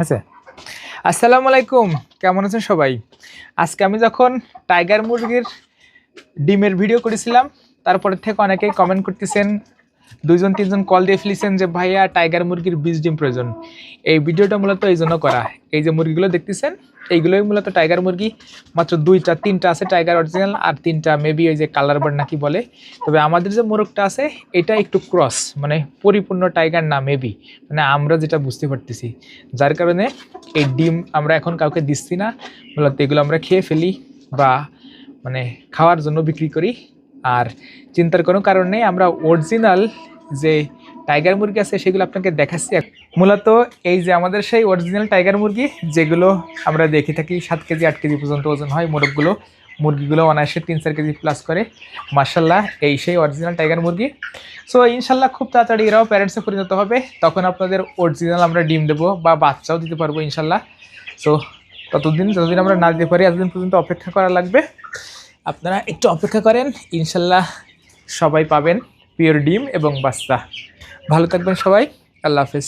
আচ্ছা, আসসালামু আলাইকুম। কেমন আছেন সবাই? আজকে আমি যখন টাইগার মুরগির ডিমের ভিডিও করেছিলাম, তারপরে থেকে অনেকেই কমেন্ট করতেছেন, ২ জন ৩ জন কল দিয়ে ফেলেছেন যে ভাইয়া টাইগার মুরগির বীজ ডিম প্রয়োজন। এই ভিডিওটা মূলত এই জন্য করা। এই যে মুরগিগুলো দেখতেছেন, এইগুলোই মূলত টাইগার মুরগি। মাত্র ২টা ৩টা আছে টাইগার অরিজিনাল, আর 3টা মেবি ওই যে কালার বার্ড নাকি বলে। তবে আমাদের যে মোরগটা আছে এটা একটু ক্রস, মানে পরিপূর্ণ টাইগার না মেবি, মানে আমরা যেটা বুঝতে পারতেছি। যার কারণে এই ডিম আমরা এখন কাউকে দিচ্ছি না, মূলত এগুলো আমরা খেয়ে ফেলি বা মানে খাওয়ার জন্য বিক্রি করি। আর চিন্তার কোনো কারণ নেই, আমরা অরিজিনাল যে টাইগার মুরগি আছে সেগুলো আপনাকে দেখাচ্ছি। মূলত এই যে আমাদের সেই অরিজিনাল টাইগার মুরগি, যেগুলো আমরা দেখে থাকি 7 কেজি 8 কেজি পর্যন্ত ওজন হয় মুরগিগুলো অনায়াসে 3-4 কেজি প্লাস করে। মার্শাল্লাহ, এই সেই অরিজিনাল টাইগার মুরগি। সো ইনশাল্লাহ খুব তাড়াতাড়ি এরাও প্যারেন্টসে পরিণত হবে, তখন আপনাদের অরিজিনাল আমরা ডিম দেবো বা বাচ্চাও দিতে পারবো ইনশাল্লাহ। সো যতদিন আমরা না দিতে পারি এতদিন পর্যন্ত অপেক্ষা করা লাগবে। আপনারা একটু অপেক্ষা করেন, ইনশাল্লাহ সবাই পাবেন পিওর ডিম এবং বাচ্চা। ভালো থাকবেন সবাই, আল্লাহ হাফেজ।